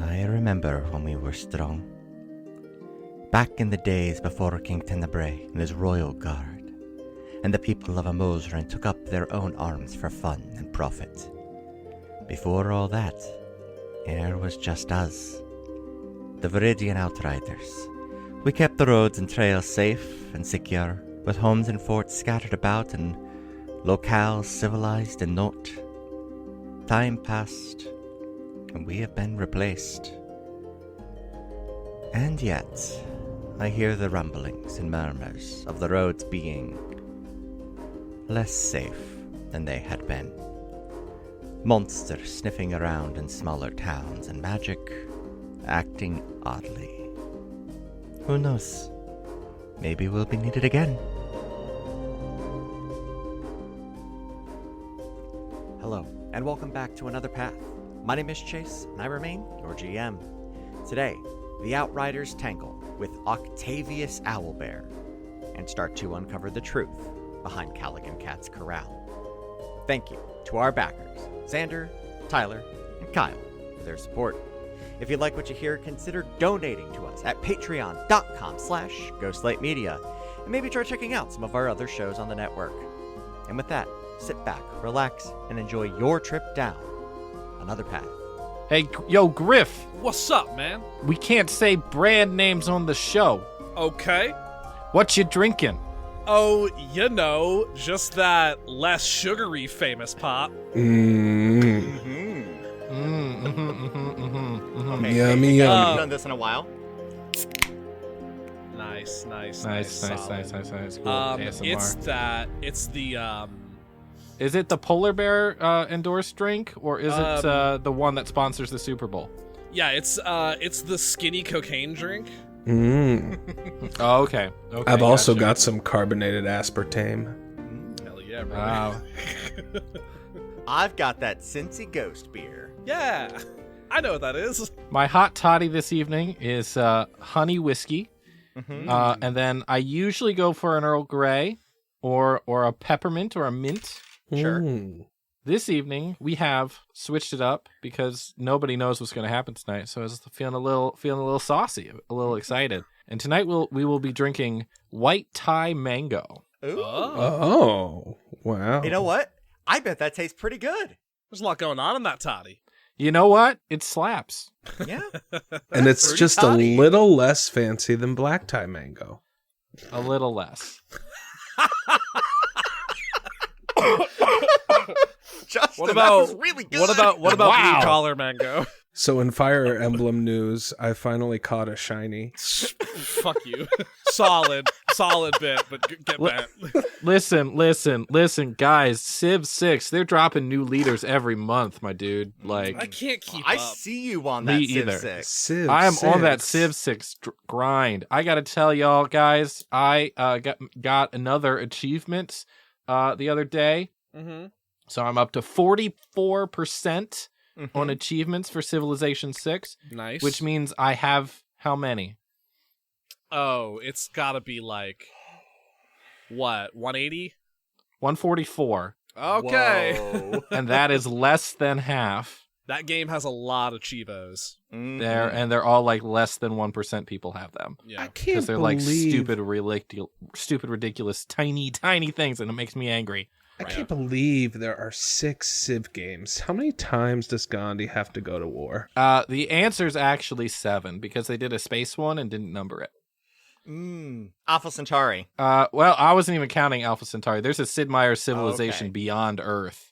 I remember when we were strong. Back in the days before King Tenebrae and his royal guard, and the people of Amoseran took up their own arms for fun and profit. Before all that, it was just us, the Viridian Outriders. We kept the roads and trails safe and secure, with homes and forts scattered about and locales civilized and not. Time passed, and we have been replaced. And yet, I hear the rumblings and murmurs of the roads being less safe than they had been. Monsters sniffing around in smaller towns and magic acting oddly. Who knows? Maybe we'll be needed again. Hello, and welcome back to Another Path. My name is Chase, and I remain your GM. Today, the Outriders tangle with Octavius Owlbear and start to uncover the truth behind Callaghan Cat's Corral. Thank you to our backers, Xander, Tyler, and Kyle, for their support. If you like what you hear, consider donating to us at patreon.com/GhostlightMedia, and maybe try checking out some of our other shows on the network. And with that, sit back, relax, and enjoy your trip down Another Path. Hey, yo, Griff, What's up, man? we can't say brand names on the show. Okay. What you drinking? Oh, just that less sugary famous pop. Okay, Yummy, we've yummy. done this in a while. Nice. Nice. Cool. ASMR. It's the Is it the Polar Bear endorsed drink, or is it the one that sponsors the Super Bowl? yeah, it's the skinny cocaine drink. Oh, okay. I've also gotcha. got some carbonated aspartame. Hell yeah, bro. Wow. I've got that Cincy Ghost beer. Yeah. I know what that is. My hot toddy this evening is honey whiskey, and then I usually go for an Earl Grey or a peppermint or a mint. Sure. This evening we have switched it up because nobody knows what's going to happen tonight. So I was feeling a little saucy, a little excited. And tonight we will be drinking white Thai mango. Ooh. Oh, wow. You know what? I bet that tastes pretty good. There's a lot going on in that toddy. You know what? It slaps. Yeah. And it's Fruity just toddy. a little less fancy than black tie mango. A little less. Justin, What about that was really good. What about Wow. blue collar mango? So in Fire Emblem news, I finally caught a shiny. Fuck you. Solid bit, but get back. Listen, guys. Civ 6, they're dropping new leaders every month, my dude. I can't keep I up. see you on Me that Civ either. 6. Civ I am on that 6. Civ 6 grind. I gotta tell y'all, guys, I got another achievement the other day. Mm-hmm. So I'm up to 44% on achievements for Civilization 6, Nice. which means I have how many? Oh, it's gotta be like, what, 180? 144. Okay. Whoa. And that is less than half. That game has a lot of Chivos. Mhm. They're all like less than 1% people have them. Yeah. I can't Because they're like believe stupid, ridiculous, tiny things, and it makes me angry. I can't believe there are 6 Civ games. How many times does Gandhi have to go to war? The answer's actually 7 because they did a space one and didn't number it. Alpha Centauri. Well, I wasn't even counting Alpha Centauri. There's a Sid Meier's Civilization Okay. Beyond Earth.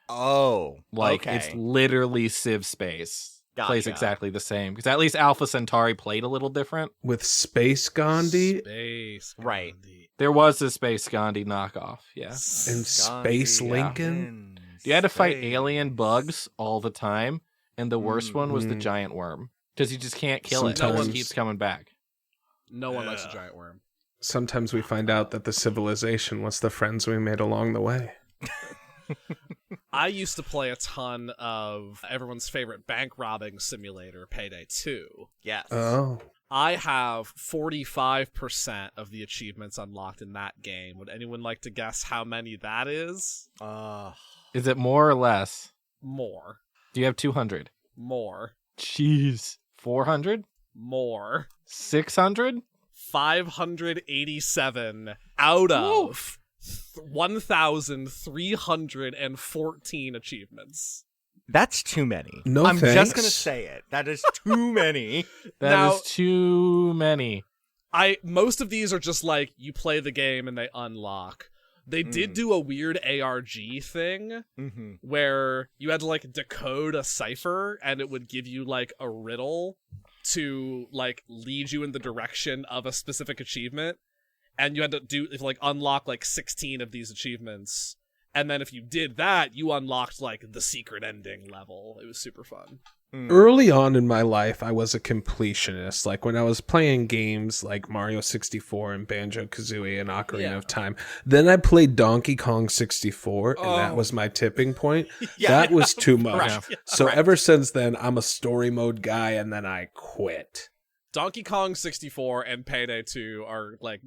Oh. Like, okay. it's literally Civ Space. Plays Gotcha. exactly the same. Because at least Alpha Centauri played a little different. With Space Gandhi Space. Right. Gandhi. There was a Space Gandhi knockoff, yeah. and Space Gandhi Lincoln? You had to fight Space. alien bugs all the time, and the worst one was the giant worm. Because you just can't kill it. It Sometimes- just keeps coming back. No one likes a giant worm. Sometimes we find out that the civilization was the friends we made along the way. I used to play a ton of everyone's favorite bank robbing simulator, Payday 2. Yes. Oh. I have 45% of the achievements unlocked in that game. Would anyone like to guess how many that is? Is it more or less? More. Do you have 200? More. Jeez. 400? More. 600? 587 out of 1,314 achievements. That's too many. No I'm thanks. just gonna say it. That is too many. That is too many. Most of these are just like you play the game and they unlock. They did do a weird ARG thing where you had to like decode a cipher and it would give you like a riddle to like lead you in the direction of a specific achievement, and you had to unlock like 16 of these achievements, and then if you did that you unlocked like the secret ending level. It was super fun. Early on in my life, I was a completionist. Like when I was playing games like Mario 64 and Banjo-Kazooie and Ocarina of Time. Then I played Donkey Kong 64, and that was my tipping point. That was too much. So ever since then, I'm a story mode guy, and then I quit. Donkey Kong 64 and Payday 2 are like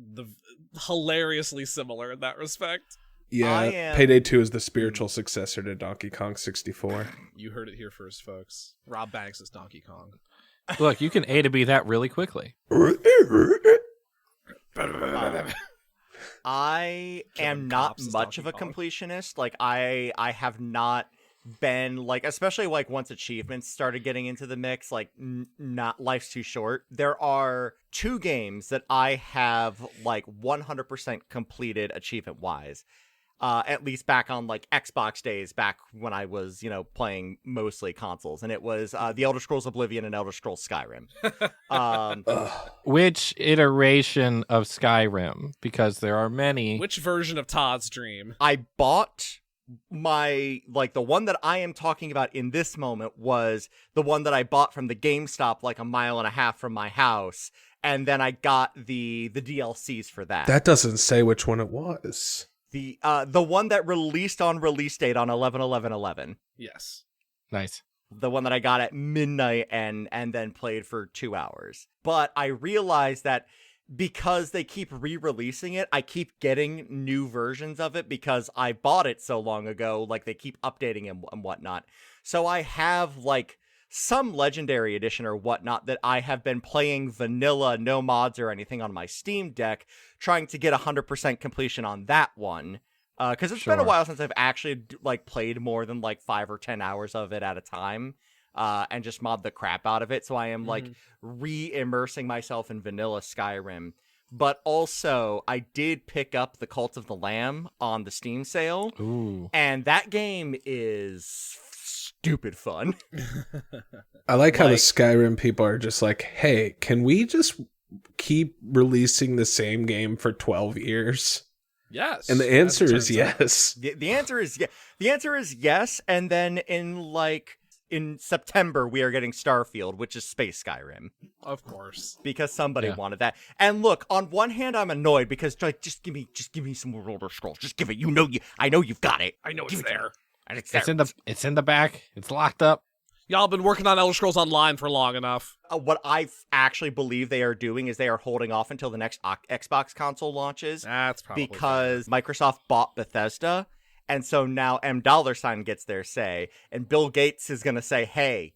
hilariously similar in that respect. Yeah, Payday 2 is the spiritual successor to Donkey Kong 64. You heard it here first, folks. Rob Banks is Donkey Kong. Look, you can A to B that really quickly. I am not much of a completionist. Like I have not been like, especially like once achievements started getting into the mix, like not life's too short. There are 2 games that I have like 100% completed achievement wise. At least back on like Xbox days, back when I was, playing mostly consoles, and it was The Elder Scrolls Oblivion and Elder Scrolls Skyrim. Which iteration of Skyrim? Because there are many. Which version of Todd's Dream? I bought the one that I am talking about in this moment was the one that I bought from the GameStop like a mile and a half from my house, and then I got the DLCs for that. That doesn't say which one it was. The one that released on release date on 11/11/11. Yes. Nice. The one that I got at midnight and then played for 2 hours. But I realized that because they keep re-releasing it, I keep getting new versions of it because I bought it so long ago. Like, they keep updating it and whatnot. So I have, like, some Legendary Edition or whatnot that I have been playing vanilla, no mods or anything on my Steam Deck, trying to get 100% completion on that one. Because it's been a while since I've actually, like, played more than, like, 5 or 10 hours of it at a time. And just mod the crap out of it. So I am like re-immersing myself in vanilla Skyrim. But also, I did pick up the Cult of the Lamb on the Steam sale. Ooh. And that game is stupid fun. I like how the Skyrim people are just like, hey, can we just keep releasing the same game for 12 years? Yes. And the answer is yes. The answer is yes. The answer is yes. And then in September, we are getting Starfield, which is Space Skyrim. Of course. Because somebody wanted that. And look, on one hand, I'm annoyed because like, just give me some more Elder Scrolls. Just give it. I know you've got it. I know it's there. And it's there. It's in the back. It's locked up. Y'all been working on Elder Scrolls Online for long enough. What I actually believe they are doing is they are holding off until the next Xbox console launches. That's probably because Microsoft bought Bethesda. And so now M. gets their say, and Bill Gates is going to say, hey,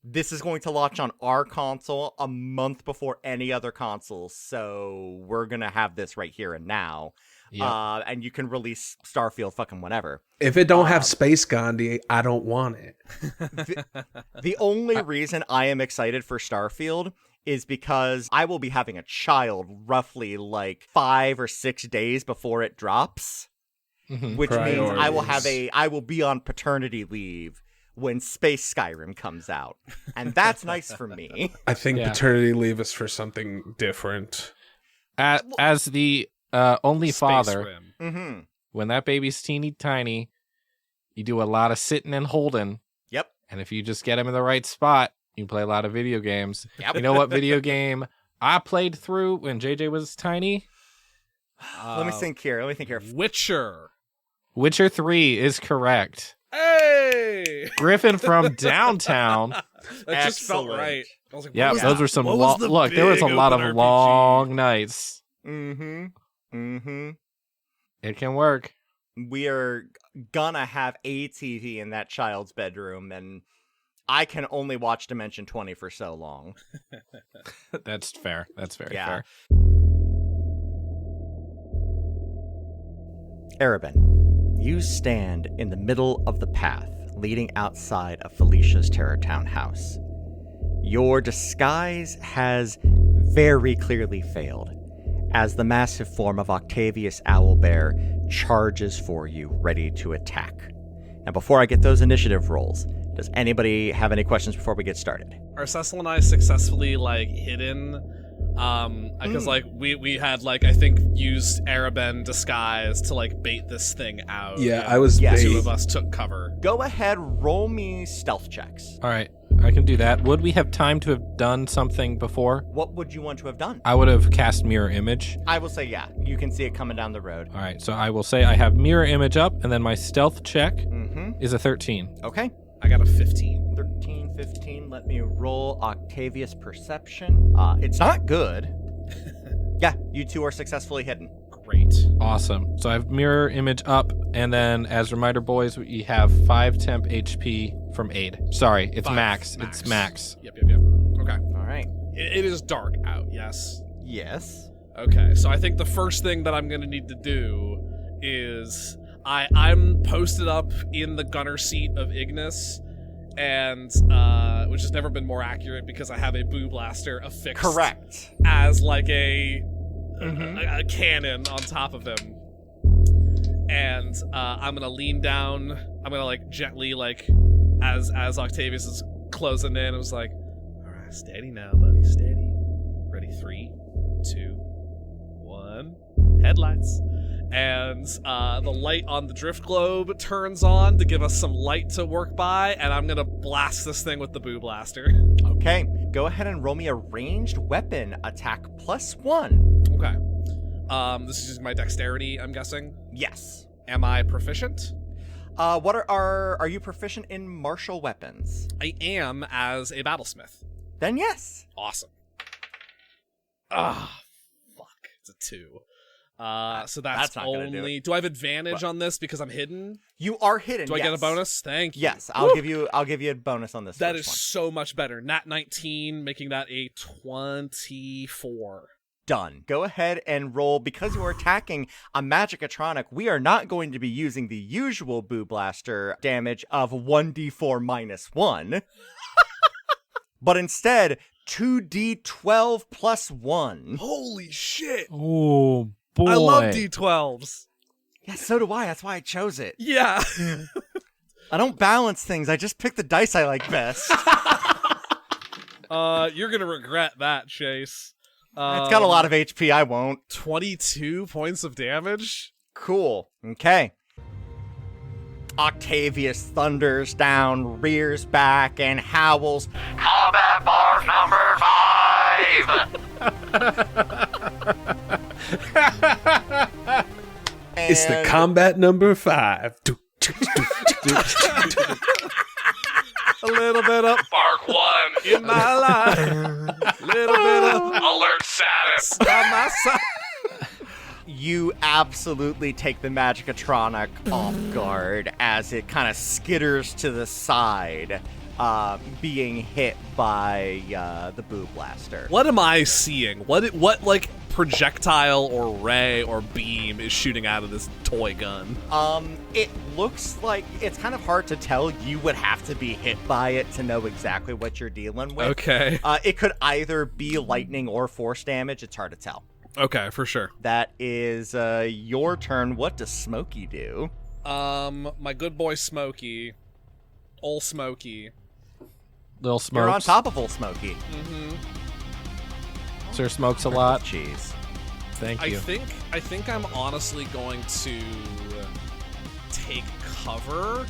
this is going to launch on our console a month before any other console, so we're going to have this right here and now. Yep. And you can release Starfield fucking whenever. If it don't have Space Gandhi, I don't want it. The only reason I am excited for Starfield is because I will be having a child roughly like 5 or 6 days before it drops. Which means I will be on paternity leave when Space Skyrim comes out. And that's nice for me. I think paternity leave is for something different. As the only Space father, when that baby's teeny tiny, you do a lot of sitting and holding. Yep. And if you just get him in the right spot, you play a lot of video games. Yep. You know what video game I played through when JJ was tiny? Let me think here. Witcher 3 is correct. Hey! Griffin from downtown. That just felt right. I was like, yeah, those were some long... Look, there was a lot of long nights. It can work. We are gonna have a TV in that child's bedroom, and I can only watch Dimension 20 for so long. That's fair. That's very Yeah. fair. Arabin, you stand in the middle of the path leading outside of Felicia's Terrortown house. Your disguise has very clearly failed, as the massive form of Octavius Owlbear charges for you, ready to attack. Now, before I get those initiative rolls, does anybody have any questions before we get started? Are Cecil and I successfully, like, hidden? Because, like, we had, like, I think used Araben disguise to, like, bait this thing out. Yeah, I was Yeah. bait. Two of us took cover. Go ahead, roll me stealth checks. All right, I can do that. Would we have time to have done something before? What would you want to have done? I would have cast mirror image. I will say, yeah, you can see it coming down the road. All right, so I will say I have mirror image up, and then my stealth check Mm-hmm. is a 13. Okay. I got a 15. 13, 15. Let me roll Octavius Perception. It's not good. Yeah, you two are successfully hidden. Great. Awesome. So I have mirror image up, and then as reminder, boys, we have 5 temp HP from aid. Sorry, it's 5 max. It's max. Yep. Okay. All right. It is dark out, yes. Yes. Okay, so I think the first thing that I'm gonna need to do is I'm posted up in the gunner seat of Ignis, and which has never been more accurate because I have a boo blaster affixed Correct. as like a Mhm. cannon on top of him. And I'm gonna lean down. I'm gonna like gently like as Octavius is closing in. I was like, all right, steady now, buddy, steady. Ready, 3, 2, 1. Headlights. And the light on the drift globe turns on to give us some light to work by, and I'm gonna blast this thing with the boo blaster. Okay. Go ahead and roll me a ranged weapon attack +1. Okay. This is just my dexterity, I'm guessing. Yes. Am I proficient? What are you proficient in martial weapons? I am as a battlesmith. Then yes. Awesome. Ah, fuck. It's a 2. So that's not gonna do only. Do I have advantage on this because I'm hidden? You are hidden. Do I get a yes. bonus? Thank you. Yes, I'll give you a bonus on this. That first is one. so much better. Nat 19, making that a 24. Done. Go ahead and roll. Because you are attacking a Magicatronic, we are not going to be using the usual Boo Blaster damage of 1d4 -1, but instead 2d12 +1. Holy shit! Oh, boy. I love D12s. Yeah, so do I. That's why I chose it. Yeah. I don't balance things. I just pick the dice I like best. You're gonna regret that, Chase. It's got a lot of HP. I won't. 22 points of damage. Cool. Okay. Octavius thunders down, rears back, and howls, "Combat bars number 5!" It's the combat number 5. A little bit of Bark 1 in my life. Little bit of Alert Status on my side. You absolutely take the Magicatronic off guard as it kind of skitters to the side, being hit by the Boo Blaster. What am I seeing? What like projectile or ray or beam is shooting out of this toy gun? It looks like it's kind of hard to tell. You would have to be hit by it to know exactly what you're dealing with. Okay. It could either be lightning or force damage. It's hard to tell. Okay, for sure. That is your turn. What does Smokey do? My good boy Smokey. Ol' Smokey. Little Smokes. You're on top of old Smokey. Mm-hmm. Sir Smokes a lot. Jeez. Thank I you. think I'm honestly going to take cover.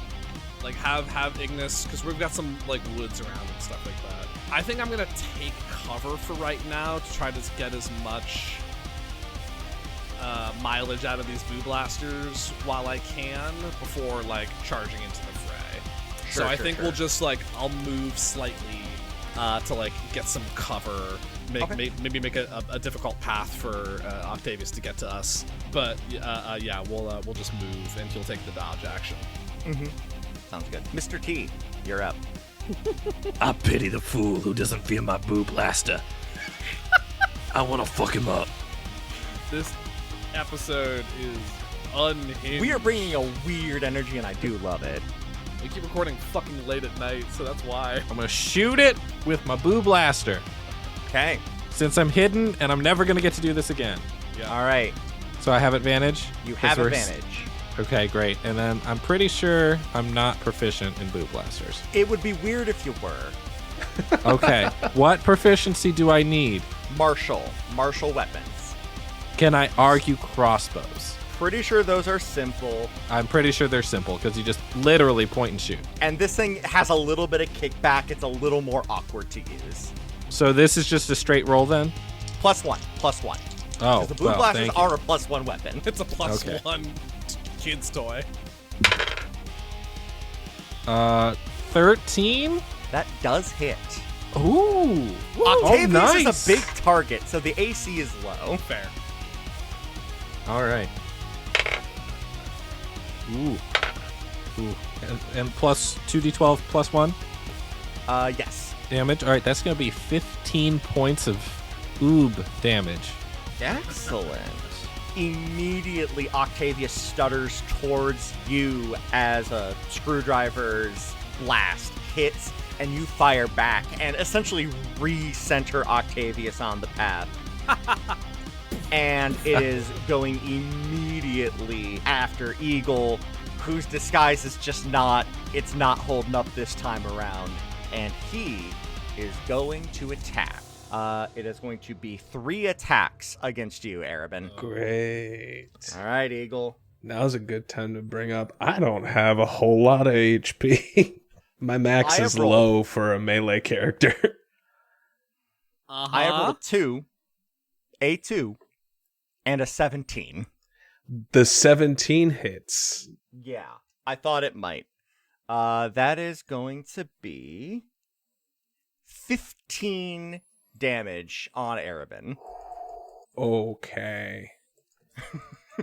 Like have Ignis, because we've got some like woods around and stuff like that. I think I'm gonna take cover for right now to try to get as much mileage out of these Boo Blasters while I can before like charging into the fray. So I think we'll just like I'll move slightly to like get some cover, maybe make a difficult path for Octavius to get to us. But yeah, we'll just move and he'll take the dodge action. Mm-hmm. Sounds good. Mr. T, you're up. I pity the fool who doesn't fear my boo blaster. I want to fuck him up. This episode is unhinged. We are bringing a weird energy, and I do love it. We keep recording fucking late at night, so that's why. I'm gonna shoot it with my boo blaster. Okay. Since I'm hidden and I'm never gonna get to do this again. All right. So I have advantage? You have 'Cause advantage. Okay, great. And then I'm pretty sure I'm not proficient in boo blasters. It would be weird if you were. Okay. What proficiency do I need? Martial weapons. Can I argue crossbows? Pretty sure those are simple. I'm pretty sure they're simple because you just literally point and shoot. And this thing has a little bit of kickback. It's a little more awkward to use. So this is just a straight roll then? +1. Oh, Because the boo well, blasters thank you. are a +1 weapon. It's a Okay. +1 kid's toy. 13? That does hit. Ooh. Octavius nice. is a big target, so the AC is low. Fair. All right. Ooh. And plus 2d12 +1 Yes. damage. All right, that's going to be 15 points of oob damage. Excellent. Immediately, Octavius stutters towards you as a screwdriver's blast hits, and you fire back and essentially re-center Octavius on the path. And it is going immediately after Eagle, whose disguise is just not holding up this time around. And he is going to attack. It is going to be 3 attacks against you, Arabin. Great. All right, Eagle. Now's a good time to bring up, I don't have a whole lot of HP. My max I have is rolled- low for a melee character. I have rolled a 2, and a 17. The 17 hits. Yeah, I thought it might. That is going to be 15 damage on Arabin. Okay.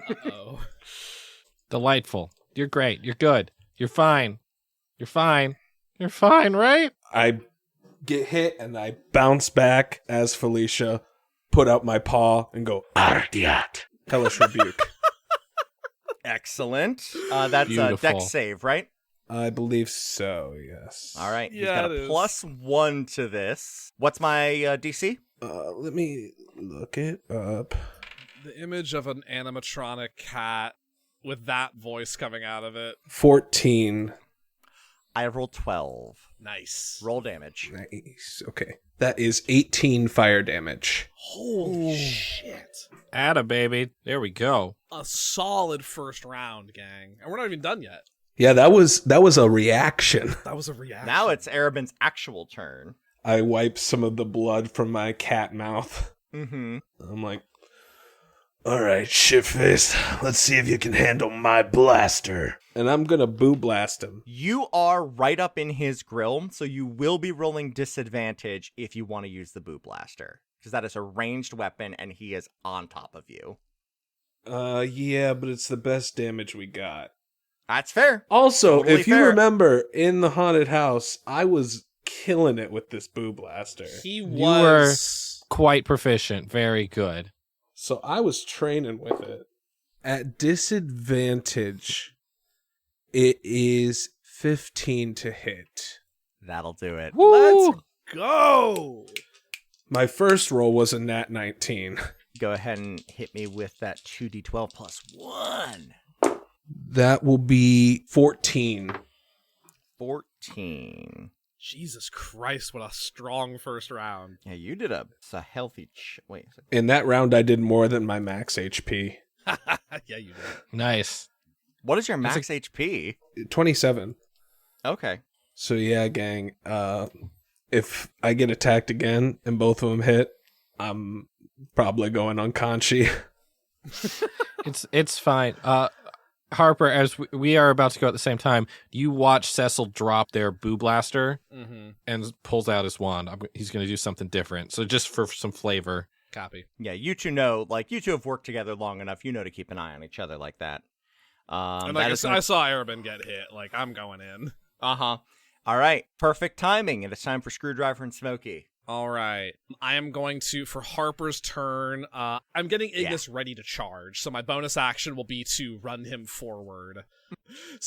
Uh-oh. Delightful. You're great. You're good. You're fine. You're fine. You're fine, right? I get hit and I bounce back as Felicia, put out my paw and go, Ardiat. hellish rebuke. Excellent. That's a Beautiful. dex save, right? I believe so, yes. All right. He's Yeah, got it a is. +1 to this. What's my DC? Let me look it up. The image of an animatronic cat with that voice coming out of it. 14. I have rolled 12. Nice. Roll damage. Nice. Okay. That is 18 fire damage. Holy shit. Atta baby. There we go. A solid first round, gang. And we're not even done yet. Yeah, that was a reaction. That was a reaction. Now it's Arabin's actual turn. I wipe some of the blood from my cat mouth. Mm-hmm. I'm like, All right, shitface. Let's see if you can handle my blaster. and I'm gonna boo blast him. You are right up in his grill, so you will be rolling disadvantage if you want to use the Boo Blaster. Because that is a ranged weapon, and he is on top of you. Yeah, but it's the best damage we got. That's fair. Also, Totally if you fair. remember, in the haunted house, I was killing it with this boo blaster. He You were was. quite proficient. Very good. So I was training with it. At disadvantage, it is 15 to hit. That'll do it. Woo! Let's go. My first roll was a nat 19. Go ahead and hit me with that 2d12 plus 1. That will be 14. 14. Jesus Christ, what a strong first round. Yeah, you did a healthy... Wait. In that round, I did more than my max HP. Yeah, you did. Nice. What is your max HP? 27. Okay. So yeah, gang, if I get attacked again and both of them hit, I'm probably going on Conchi. It's fine. Harper, as we are about to go at the same time, you watch Cecil drop their boo blaster and pulls out his wand. He's going to do something different. So just for some flavor. Copy. Yeah, you two know, you two have worked together long enough. You know to keep an eye on each other like that. And That like is I saw Arabin get hit. Like, I'm going in. Uh-huh. All right, perfect timing. And it's time for Screwdriver and Smokey. All right. I am going to, for Harper's turn, I'm getting Ignis ready to charge, so my bonus action will be to run him forward.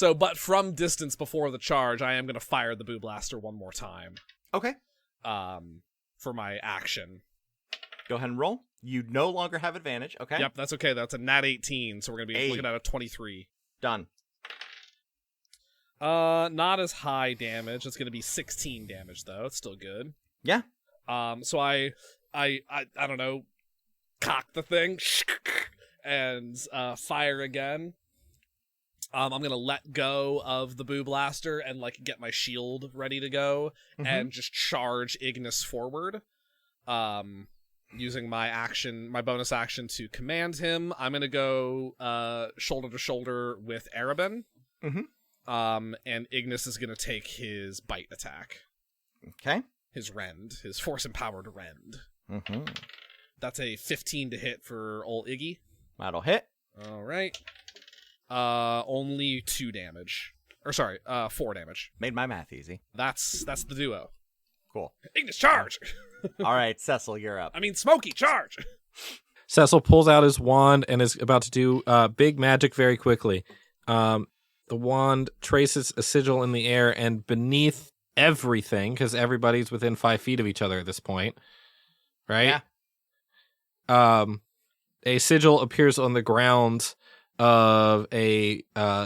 But from distance before the charge, I am going to fire the Boo Blaster one more time. Okay. For my action. Go ahead and roll. You no longer have advantage, okay? Yep, that's okay. That's a nat 18, so we're going to be looking at a 23. Done. Not as high damage. It's going to be 16 damage, though. It's still good. Yeah. So I don't know, cock the thing and fire again. I'm gonna let go of the Boo Blaster and like get my shield ready to go and just charge Ignis forward. Using my bonus action to command him. I'm gonna go shoulder to shoulder with Arabin. And Ignis is gonna take his bite attack. Okay. His rend, his force-empowered rend. That's a 15 to hit for old Iggy. That'll hit. All right. Only 2 damage. Or sorry, 4 damage. Made my math easy. That's the duo. Cool. Ignis, charge! All right, Cecil, you're up. I mean, Smokey, charge! Cecil pulls out his wand and is about to do big magic very quickly. The wand traces a sigil in the air, and beneath everything, because everybody's within 5 feet of each other at this point, right? Yeah. A sigil appears on the ground of a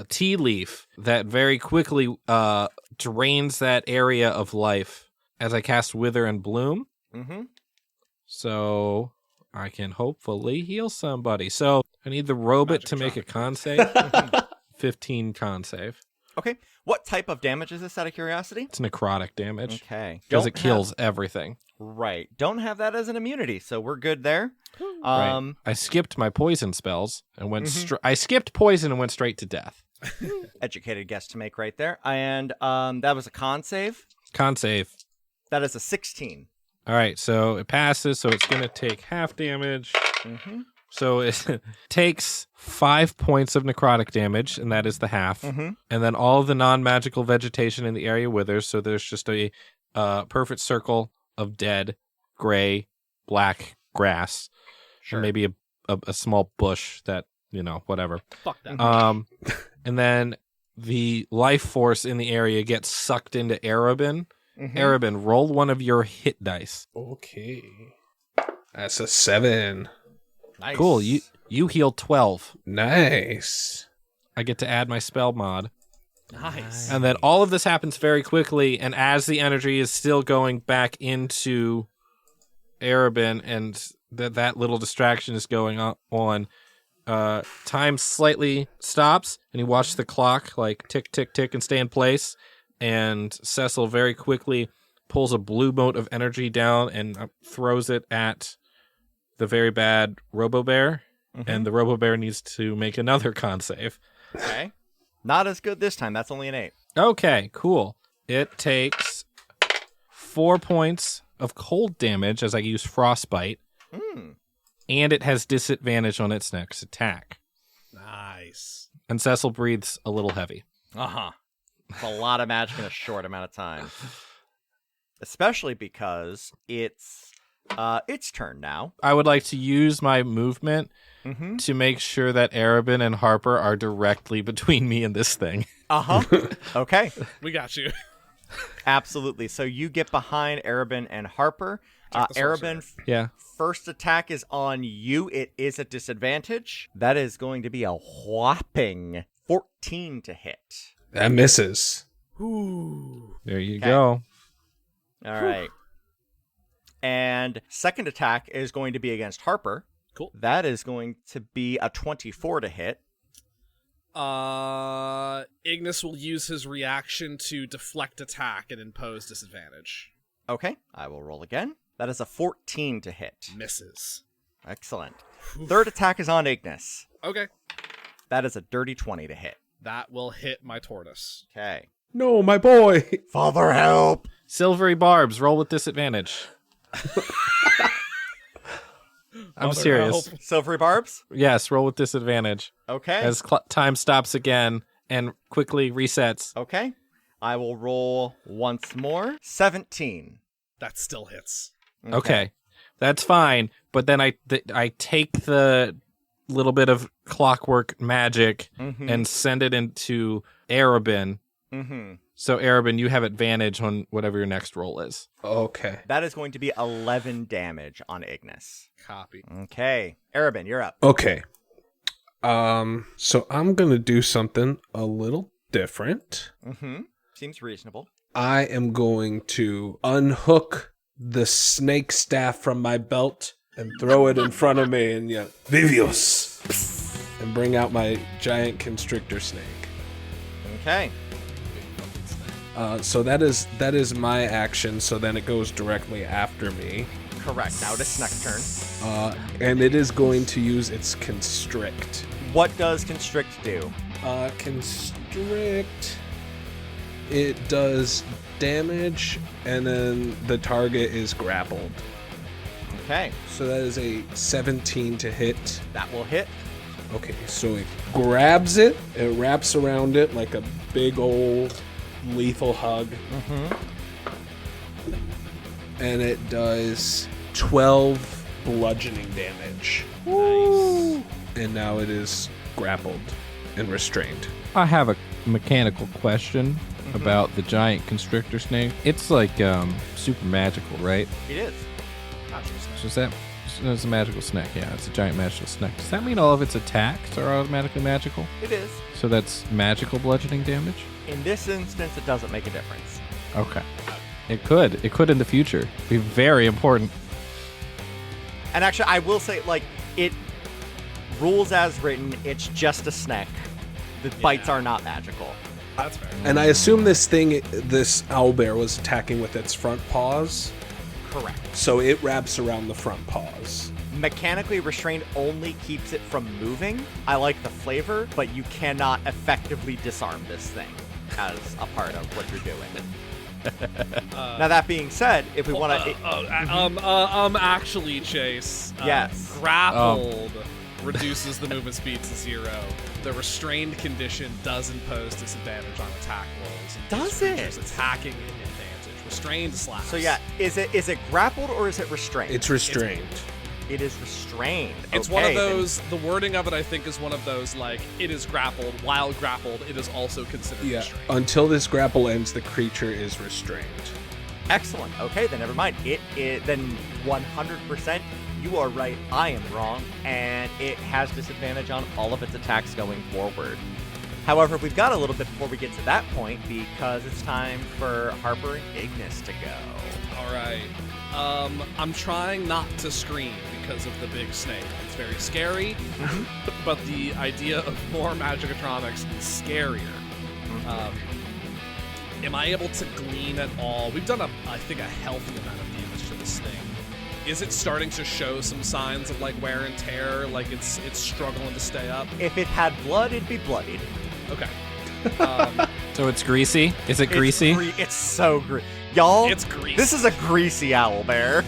tea leaf that very quickly drains that area of life as I cast Wither and Bloom. So I can hopefully heal somebody. So I need the robot to make a con save. 15 con save. Okay. What type of damage is this, out of curiosity? It's necrotic damage. Okay. Because it kills everything. Right. Don't have that as an immunity, so we're good there. Right. I skipped my poison spells and went I skipped poison and went straight to death. Educated guess to make right there. And that was a con save. Con save. That is a 16. All right, so it passes, so it's going to take half damage. So it takes 5 points of necrotic damage, and that is the half. And then all of the non-magical vegetation in the area withers, so there's just a perfect circle of dead, gray, black grass. Sure. And maybe a small bush that, whatever. Fuck that. And then the life force in the area gets sucked into Arabin. Arabin, roll one of your hit dice. Okay. That's a 7. Nice. Cool. You heal 12. Nice. I get to add my spell mod. Nice. And then all of this happens very quickly, and as the energy is still going back into Arabin and that little distraction is going on, time slightly stops, and you watch the clock like tick, tick, tick and stay in place. And Cecil very quickly pulls a blue mote of energy down and throws it at the very bad Robo-Bear. And the Robo-Bear needs to make another con save. Okay. Not as good this time. That's only an 8. Okay, cool. It takes 4 points of cold damage as I use Frostbite. And it has disadvantage on its next attack. Nice. And Cecil breathes a little heavy. It's a lot of magic in a short amount of time. Especially because it's turn now. I would like to use my movement to make sure that Arabin and Harper are directly between me and this thing. Okay. We got you. Absolutely. So you get behind Arabin and Harper. Arabin, first attack is on you. It is a disadvantage. That is going to be a whopping 14 to hit. That misses. There you go. All right. And second attack is going to be against Harper. Cool. That is going to be a 24 to hit. Ignis will use his reaction to deflect attack and impose disadvantage. Okay. I will roll again. That is a 14 to hit. Misses. Excellent. Third attack is on Ignis. Okay. That is a dirty 20 to hit. That will hit my tortoise. Okay. No, my boy. Father, help! Silvery barbs, roll with disadvantage. I'm serious. Silvery barbs? Yes, roll with disadvantage. Okay. As time stops again and quickly resets. Okay. I will roll once more. 17. That still hits. Okay. That's fine. But then I take the little bit of clockwork magic and send it into Arabin. Mm-hmm. So, Arabin, you have advantage on whatever your next roll is. Okay. That is going to be 11 damage on Ignis. Copy. Okay. Arabin, you're up. Okay. So I'm going to do something a little different. Mm-hmm. Seems reasonable. I am going to unhook the snake staff from my belt and throw it in front of me and yell, Vivios! And bring out my giant constrictor snake. Okay. So that is my action, so then it goes directly after me. Correct. Now it is Snake's turn. And it is going to use its constrict. What does Constrict do? Constrict, it does damage, and then the target is grappled. Okay. So that is a 17 to hit. That will hit. Okay, so it grabs it, it wraps around it like a big old lethal hug. And it does 12 bludgeoning damage. Nice. And now it is grappled and restrained. I have a mechanical question about the giant constrictor snake. It's like super magical, right? It is. So is that it's a magical snake? Yeah, it's a giant magical snake. Does that mean all of its attacks are automatically magical? It is. So that's magical bludgeoning damage? In this instance, it doesn't make a difference. Okay. It could. It could in the future. Be very important. And actually, I will say, like, it rules as written, it's just a snake. The bites are not magical. That's fair. And I assume this owlbear was attacking with its front paws, Correct. so it wraps around the front paws. Mechanically restrained only keeps it from moving. I like the flavor, but you cannot effectively disarm this thing as a part of what you're doing. Now that being said, if we want to, Actually, Chase. Yes. Grappled reduces the movement speed to 0. The restrained condition does impose disadvantage on attack rolls. And Does gives it? creatures attacking an advantage. Restrained slaps. so yeah, is it grappled or is it restrained? It's restrained. It is restrained. It's Okay, one of then- those. The wording of it, I think, is one of those like it is grappled. While grappled, it is also considered Yeah. restrained. Until this grapple ends, the creature is restrained. Excellent. Okay, then never mind. Then 100%. You are right. I am wrong, and it has disadvantage on all of its attacks going forward. However, we've got a little bit before we get to that point because it's time for Harper and Ignis to go. All right. I'm trying not to scream because of the big snake. It's very scary, but the idea of more Magicatronics is scarier. Am I able to glean at all? We've done I think a healthy amount of damage to this thing. Is it starting to show some signs of like wear and tear? Like it's struggling to stay up? If it had blood, it'd be bloodied. Okay. So it's greasy? Is it greasy? It's so greasy. Y'all, It's greasy. This is a greasy owlbear.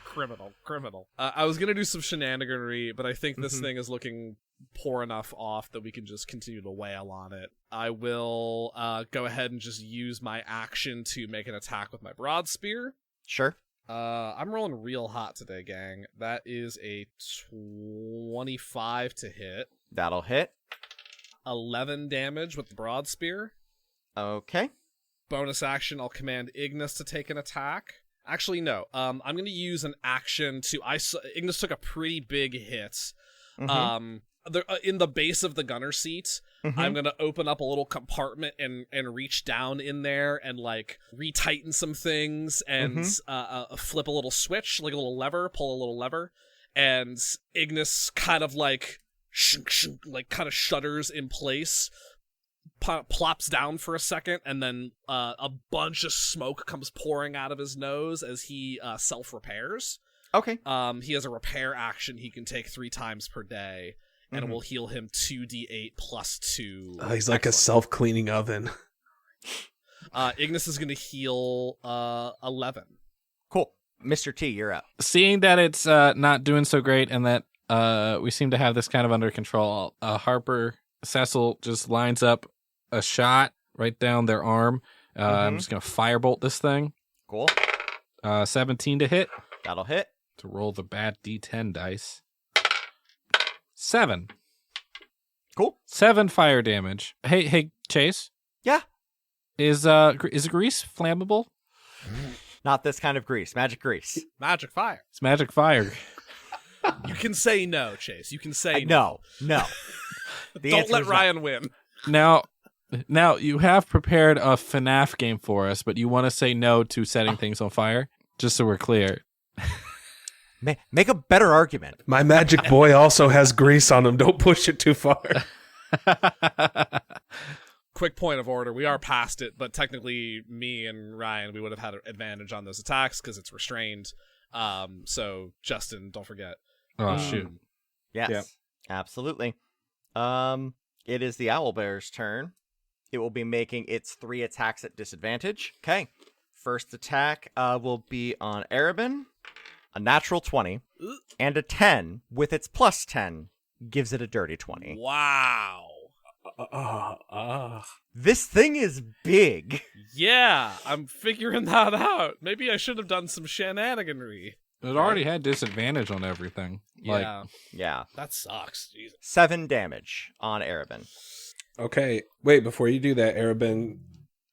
Criminal. I was gonna do some shenaniganery, but I think this thing is looking poor enough off that we can just continue to wail on it. I will go ahead and just use my action to make an attack with my broad spear. Sure. I'm rolling real hot today, gang. That is a 25 to hit. That'll hit. 11 damage with the broad spear. Okay. Bonus action, I'll command Ignis to take an attack. Actually, no. I'm going to use an action to... Ignis took a pretty big hit. In the base of the gunner seat, I'm going to open up a little compartment and reach down in there and, like, retighten some things and flip a little switch, like a little lever, pull a little lever. And Ignis kind of, like, kind of shudders in place, plops down for a second, and then a bunch of smoke comes pouring out of his nose as he self-repairs. Okay. He has a repair action he can take 3 times per day, and it will heal him 2d8 plus 2. He's like a self-cleaning oven. Ignis is going to heal 11. Cool. Mr. T, you're up. Seeing that it's not doing so great and that we seem to have this kind of under control, Harper Cecil just lines up a shot right down their arm. I'm just gonna firebolt this thing. Cool. 17 to hit. That'll hit. To roll the bad D10 dice. 7. Cool. 7 fire damage. Hey, Chase. Yeah. Is grease flammable? Not this kind of grease. Magic grease. Magic fire. It's magic fire. You can say no, Chase. You can say No. The Don't answer let is no. Ryan win. Now you have prepared a FNAF game for us, but you want to say no to setting things on fire, just so we're clear. Make a better argument. My magic boy also has grease on him. Don't push it too far. Quick point of order. We are past it, but technically me and Ryan, we would have had an advantage on those attacks because it's restrained. So Justin, don't forget. Oh, shoot. Yes. Yep. Absolutely. It is the Owlbear's turn. It will be making its 3 attacks at disadvantage. Okay. First attack will be on Arabin. A natural 20 and a 10 with its plus 10 gives it a dirty 20. Wow. This thing is big. Yeah, I'm figuring that out. Maybe I should have done some shenaniganry. It already had disadvantage on everything. Yeah, Yeah. that sucks. Jesus. 7 damage on Arabin. Okay, wait, before you do that, Arabin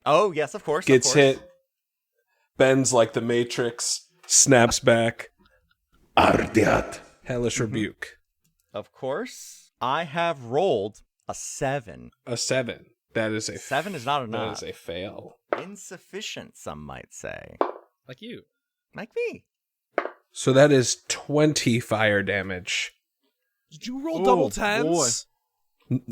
Oh, yes, of course. gets of course. hit, bends like the Matrix, snaps back. Ardiat. Hellish Rebuke. Of course. I have rolled a 7. A 7. That is a 7 is not that enough. is a fail. Insufficient, some might say. Like you. Like me. So that is 20 fire damage. Did you roll double tens?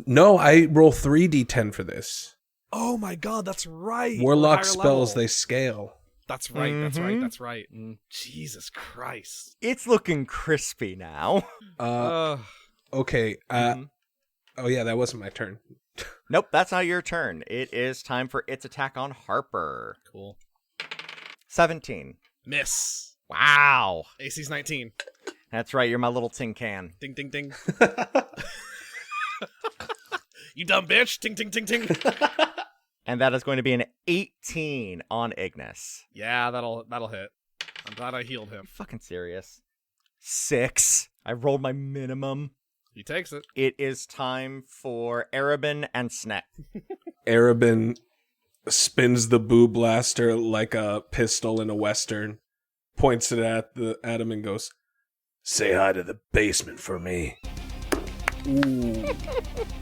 No, I roll 3d10 for this. Oh my god, that's right. Warlock Higher spells, level. they scale. That's right, that's right, Mhm. that's right. Jesus Christ. It's looking crispy now. Okay. Mhm. Oh yeah, that wasn't my turn. Nope, that's not your turn. It is time for its attack on Harper. Cool. 17. Miss. Wow. AC's 19. That's right, you're my little tin can. Ding, ding, ding. You dumb bitch. Ting, ting, ting, ting. And that is going to be an 18 on Ignis. Yeah, that'll hit. I'm glad I healed him. Fucking serious. 6. I rolled my minimum. He takes it. It is time for Arabin and Snet. Arabin spins the boo blaster like a pistol in a western, points it at him and goes, Say hi to the basement for me. "Ooh,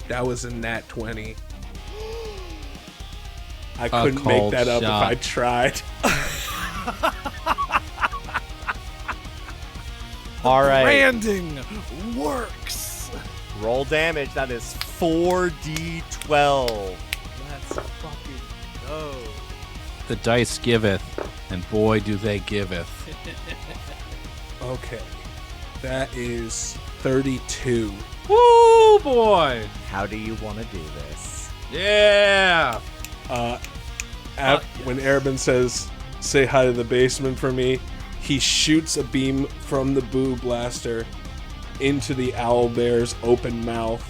that was a nat 20." I couldn't make cold that up shot. if I tried. All right. Branding works. Roll damage. That is 4d12. Let's fucking go. The dice giveth, and boy do they giveth. Okay, that is 32. Woo, boy! How do you want to do this? Yeah! When Arabin says, "Say hi to the basement for me," he shoots a beam from the boo blaster into the owlbear's open mouth,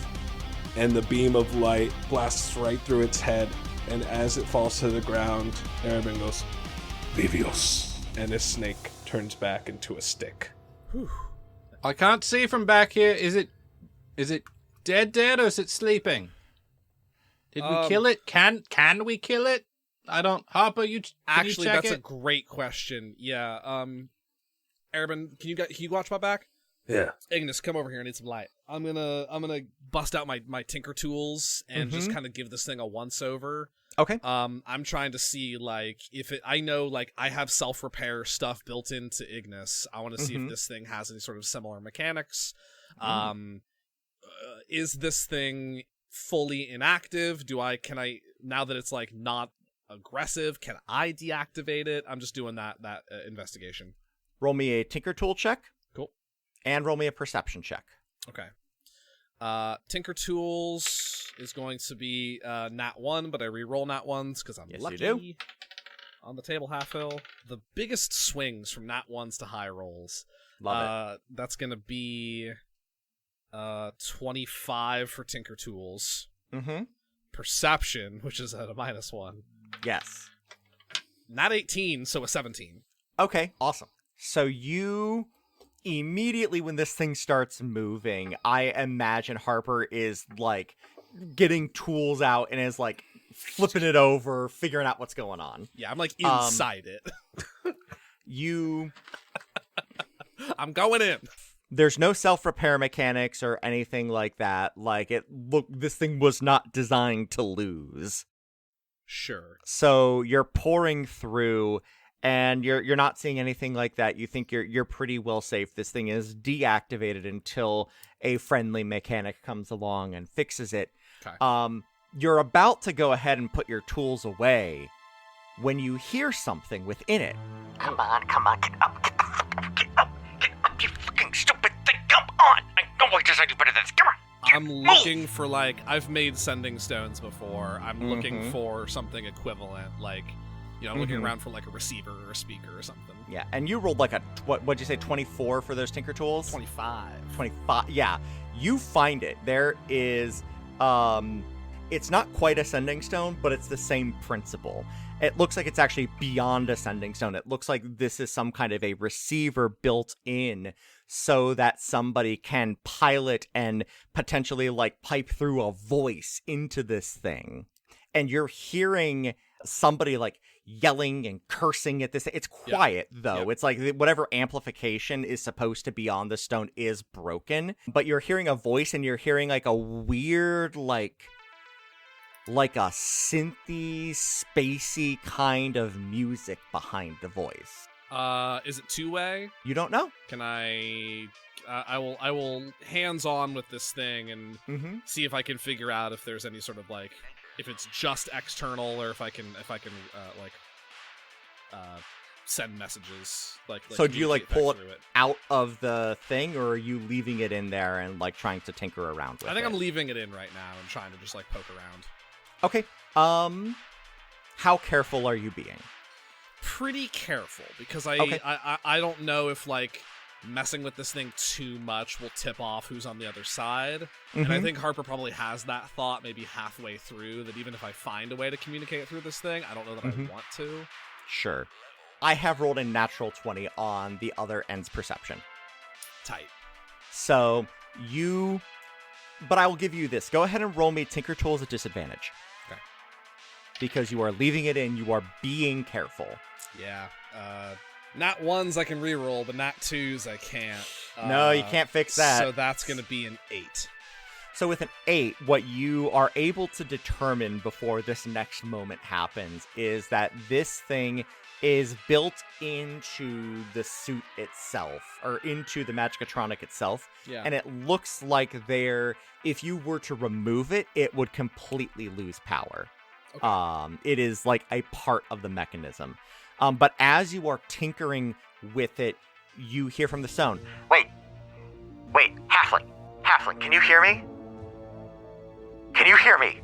and the beam of light blasts right through its head. And as it falls to the ground, Arabin goes, Vivios. and his snake turns back into a stick. I can't see from back here. Is it dead or is it sleeping? Did we kill it? Can we kill it? I don't. Harper, can Actually, you check that's a it? great question. Yeah. Arabin, can you watch my back? Yeah. Ignis, come over here. I need some light. I'm gonna bust out my tinker tools and just kind of give this thing a once over. Okay. I'm trying to see like if it. I know like I have self repair stuff built into Ignis. I want to see if this thing has any sort of similar mechanics. Is this thing fully inactive? Can I now that it's like not aggressive? Can I deactivate it? I'm just doing that investigation. Roll me a Tinker Tool check. Cool. And roll me a Perception check. Okay. Tinker Tools is going to be nat 1, but I re-roll nat 1s because I'm Yes, lucky. you do. On the table half hill. The biggest swings from nat 1s to high rolls. Love it. That's going to be 25 for Tinker Tools. Mm-hmm. perception, which is at a -1. Yes. Not 18, so a 17. Okay, awesome. So you immediately, when this thing starts moving, I imagine Harper is like getting tools out and is like flipping it over, figuring out what's going on. Yeah, I'm like inside it. I'm going in. There's no self-repair mechanics or anything like that. Like, this thing was not designed to lose. Sure. So you're pouring through, and you're not seeing anything like that. You think you're pretty well safe. This thing is deactivated until a friendly mechanic comes along and fixes it. Okay. You're about to go ahead and put your tools away when you hear something within it. Come on, get up, you fucking stupid thing, come on! I know I just do better than this, come on! I'm looking for, like, I've made sending stones before. I'm looking for something equivalent, like, you know, I'm looking around for, like, a receiver or a speaker or something. Yeah, and you rolled like what'd you say, 24 for those Tinker Tools? 25. 25, yeah. You find it. There is, it's not quite a sending stone, but it's the same principle. It looks like it's actually beyond a sending stone. It looks like this is some kind of a receiver built in so that somebody can pilot and potentially like pipe through a voice into this thing. And you're hearing somebody like yelling and cursing at this. It's quiet though. Yep. It's like whatever amplification is supposed to be on the stone is broken, but you're hearing a voice and you're hearing like a weird like a synthy, spacey kind of music behind the voice. Is it two-way? You don't know. Can I will hands-on with this thing and see if I can figure out if there's any sort of like, if it's just external or if I can send messages. Like so do you like pull it out of the thing, or are you leaving it in there and like trying to tinker around with it? I think I'm leaving it in right now and trying to just like poke around. Okay. How careful are you being? Pretty careful, because I don't know if like messing with this thing too much will tip off who's on the other side. And I think Harper probably has that thought maybe halfway through, that even if I find a way to communicate through this thing, I don't know that I want to. Sure. I have rolled a natural 20 on the other end's perception. Tight. So but I will give you this. Go ahead and roll me Tinker Tools at disadvantage. Okay. Because you are leaving it in, you are being careful. Yeah. Nat 1s I can reroll, but nat 2s I can't. No, you can't fix that. So that's going to be an 8. So with an 8, what you are able to determine before this next moment happens is that this thing is built into the suit itself, or into the Magicatronic itself. Yeah. And it looks like if you were to remove it, it would completely lose power. Okay. It is like a part of the mechanism. But as you are tinkering with it, you hear from the stone. Wait, Halfling, can you hear me? Can you hear me?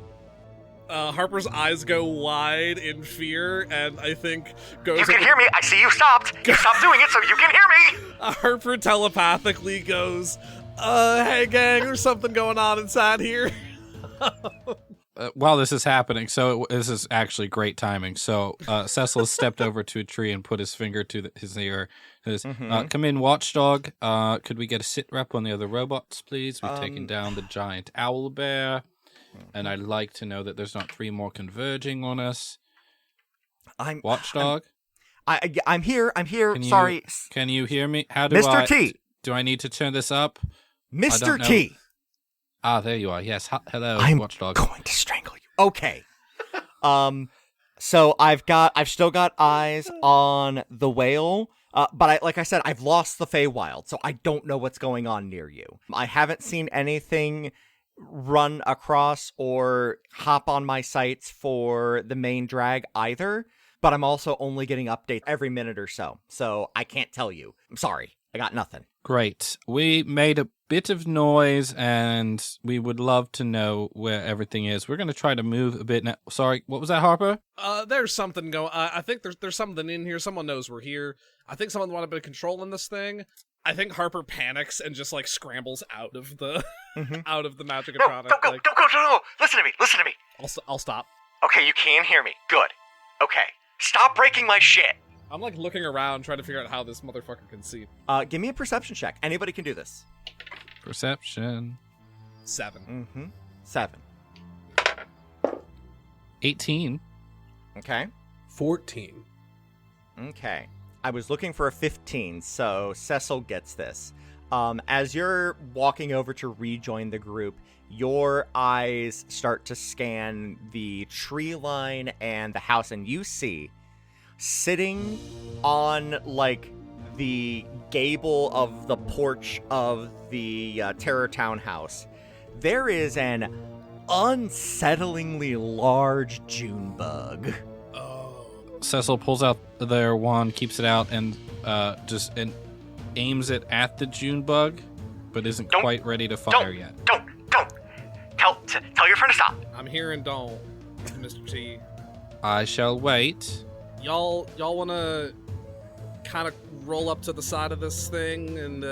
Harper's eyes go wide in fear, and I think goes... You can hear me! I see you stopped! You stopped doing it so you can hear me! Harper telepathically goes, hey gang, there's something going on inside here. While this is happening, this is actually great timing. So Cecil has stepped over to a tree and put his finger to his ear. Says, come in, Watchdog. Could we get a sit rep on the other robots, please? We've taken down the giant Owlbear. And I'd like to know that there's not 3 more converging on us. Watchdog? I'm here. Sorry. Can you hear me? How do Mr. T. Do I need to turn this up? Mr. T. Ah, there you are. Yes. Hello, I'm Watchdog. Going to strangle you. Okay. So I've still got eyes on the whale. But like I said, I've lost the Feywild, so I don't know what's going on near you. I haven't seen anything run across or hop on my sights for the main drag either, but I'm also only getting updates every minute or so I can't tell you. I'm sorry, I got nothing. Great. We made a bit of noise, and we would love to know where everything is. We're going to try to move a bit now. Sorry, what was that, Harper? There's something going. I think there's something in here. Someone knows we're here. I think someone wanted a bit of control in this thing. I think Harper panics and just like scrambles out of the out of the No, Magicatronic. don't go, like, don't go, don't go. Listen to me, listen to me. I'll stop. Okay, you can hear me. Good. Okay. Stop breaking my shit. I'm like looking around trying to figure out how this motherfucker can see. Give me a perception check. Anybody can do this. Perception. 7. 7. 18. Okay. 14. Okay. I was looking for a 15, so Cecil gets this. As you're walking over to rejoin the group, your eyes start to scan the tree line and the house, and you see, sitting on, like, the gable of the porch of the Terror Town house, there is an unsettlingly large June bug. Cecil pulls out their wand, keeps it out, and and aims it at the June bug, but isn't Don't- quite ready to fire yet. Don't. Tell your friend to stop. I'm hearing don't, Mr. T. I shall wait. Y'all wanna kind of roll up to the side of this thing and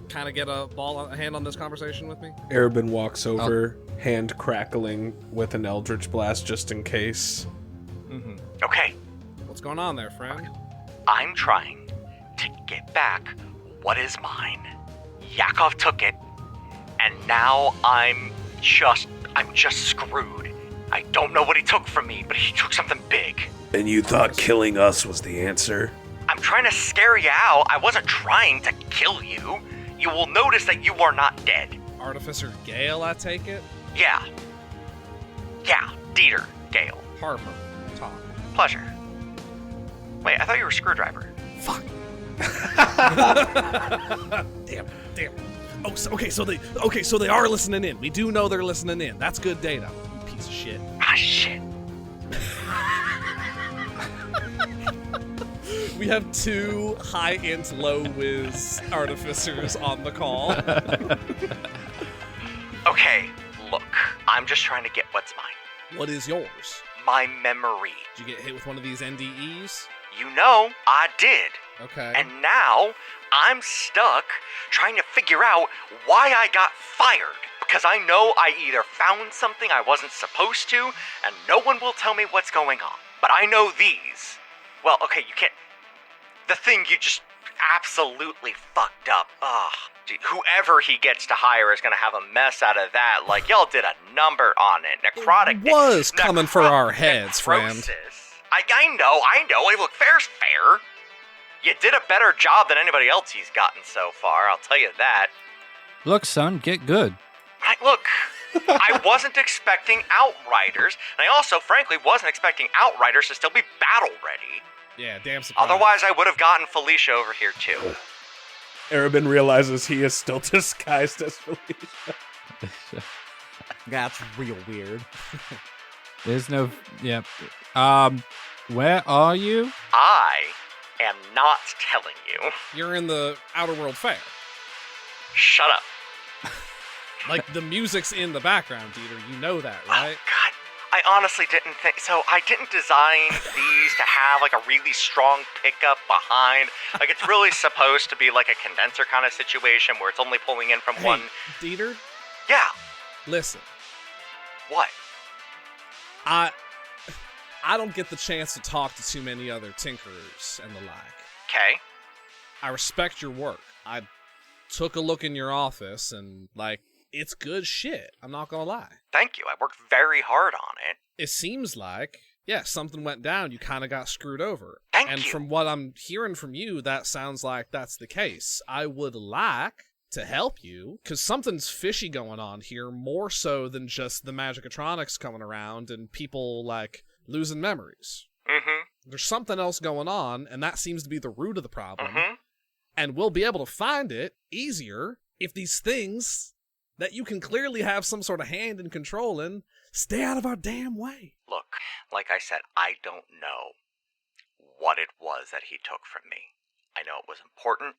kind of get a hand on this conversation with me? Arabin walks over, hand crackling with an Eldritch Blast just in case. Okay, What's going on there, friend? I'm trying to get back what is mine. Yakov took it, and now I'm just screwed. I don't know what he took from me, but he took something big. And you thought killing us was the answer? I'm trying to scare you out. I wasn't trying to kill you. You will notice that you are not dead. Artificer Gale, I take it? Yeah, Dieter, Gale. Harper, talk. Pleasure. Wait, I thought you were a screwdriver. Fuck. Damn. Oh, so they are listening in. We do know they're listening in. That's good data. You piece of shit. Ah, shit. We have 2 high-int, low-whiz artificers on the call. Okay, look. I'm just trying to get what's mine. What is yours? My memory. Did you get hit with one of these NDEs? You know, I did. Okay. And now, I'm stuck trying to figure out why I got fired. Because I know I either found something I wasn't supposed to, and no one will tell me what's going on. But I know these. Well, okay, you can't... The thing you just absolutely fucked up. Ugh. Dude, whoever he gets to hire is gonna have a mess out of that. Like, y'all did a number on it. Necrotic... It was coming for our heads, friend. necrosis. I know. Hey, look, fair's fair. You did a better job than anybody else he's gotten so far, I'll tell you that. Look, son, get good. Look, I wasn't expecting Outriders, and I also, frankly, wasn't expecting Outriders to still be battle ready. Yeah, damn surprise. Otherwise, I would have gotten Felicia over here, too. Arabin realizes he is still disguised as Felicia. That's real weird. There's no... Yep. Where are you? I am not telling you. You're in the Outer World Fair. Shut up. Like, the music's in the background, Dieter. You know that, right? Oh, God. I honestly didn't think... So, I didn't design these to have, like, a really strong pickup behind. Like, it's really supposed to be, like, a condenser kind of situation where it's only pulling in from Hey, one... Dieter, Yeah. listen. What? I don't get the chance to talk to too many other tinkerers and the like. Okay. I respect your work. I took a look in your office and, like, it's good shit. I'm not gonna lie. Thank you. I worked very hard on it. It seems like, yeah, something went down. You kind of got screwed over. Thank and you. from what I'm hearing from you, that sounds like that's the case. I would like to help you, because something's fishy going on here, more so than just the Magicatronics coming around and people, like, losing memories. Mm-hmm. There's something else going on, and that seems to be the root of the problem. Mm-hmm. And we'll be able to find it easier if these things that you can clearly have some sort of hand in control in stay out of our damn way. Look, like I said, I don't know what it was that he took from me. I know it was important,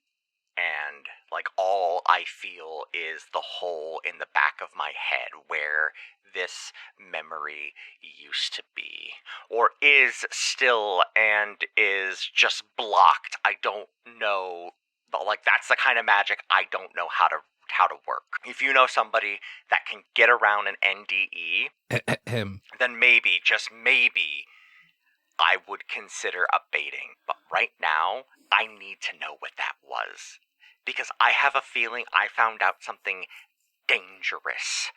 and, like, all I feel is the hole in the back of my head where this memory used to be, or is still, and is just blocked. I don't know, But, like, that's the kind of magic I don't know how to work. If you know somebody that can get around an NDE, then maybe, just maybe, I would consider abating. But right now, I need to know what that was. Because I have a feeling I found out something dangerous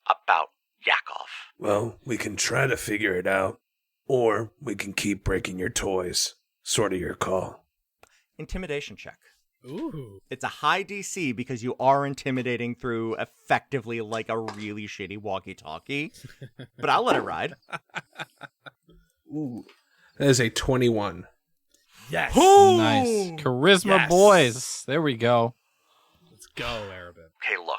about Yakov. Well, we can try to figure it out, or we can keep breaking your toys. Sort of your call. Intimidation check. Ooh. It's a high DC because you are intimidating through effectively like a really shitty walkie-talkie. But I'll let it ride. Ooh. That is a 21. Yes. Nice. Charisma Yes. boys. There we go. Let's go, Arabin. Okay, look.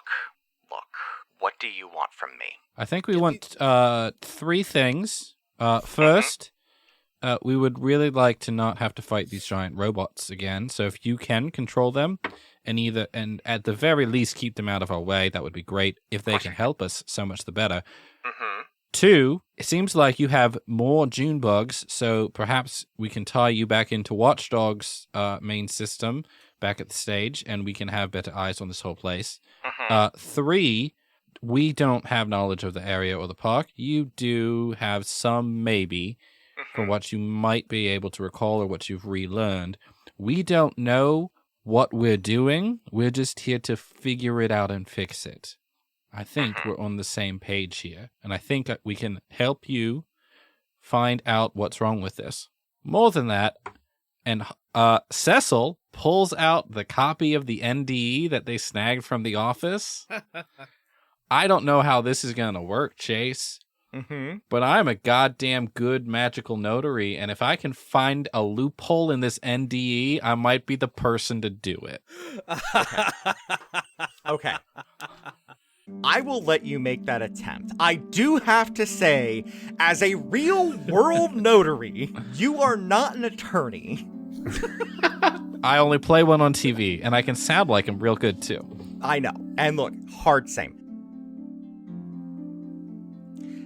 What do you want from me? I think we want 3 things. First, we would really like to not have to fight these giant robots again. So if you can control them and at the very least keep them out of our way, that would be great. If they can help us, so much the better. Mm-hmm. 2, it seems like you have more June bugs, so perhaps we can tie you back into Watchdog's main system back at the stage, and we can have better eyes on this whole place. Mm-hmm. 3, we don't have knowledge of the area or the park. You do have some, maybe, from what you might be able to recall or what you've relearned. We don't know what we're doing. We're just here to figure it out and fix it. I think we're on the same page here, and I think we can help you find out what's wrong with this. More than that, and Cecil pulls out the copy of the NDE that they snagged from the office. I don't know how this is going to work, Chase, but I'm a goddamn good magical notary, and if I can find a loophole in this NDE, I might be the person to do it. Okay. I will let you make that attempt. I do have to say, as a real-world notary, you are not an attorney. I only play one on TV, and I can sound like him real good, too. I know. And look, hard same.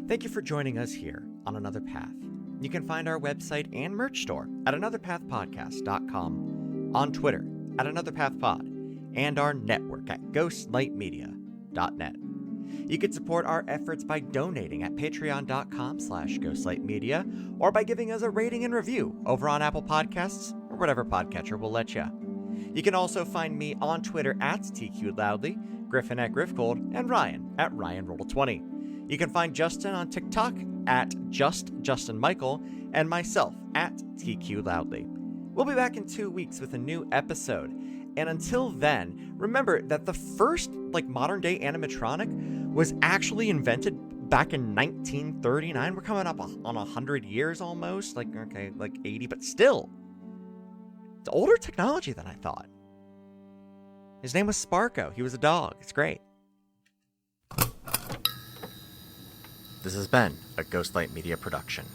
Thank you for joining us here on Another Path. You can find our website and merch store at anotherpathpodcast.com, on Twitter at anotherpathpod, and our network at ghostlightmedia.net. You can support our efforts by donating at patreon.com/ghostlightmedia or by giving us a rating and review over on Apple Podcasts or whatever podcatcher will let you. You can also find me on Twitter at TQLoudly, Griffin at Griffcold, and Ryan at RyanRoll20. You can find Justin on TikTok at JustJustinMichael and myself at TQLoudly. We'll be back in 2 weeks with a new episode. And until then, remember that the first modern day animatronic was actually invented back in 1939. We're coming up on 100 years almost, 80, but still, it's older technology than I thought. His name was Sparko. He was a dog. It's great. This has been a Ghostlight Media production.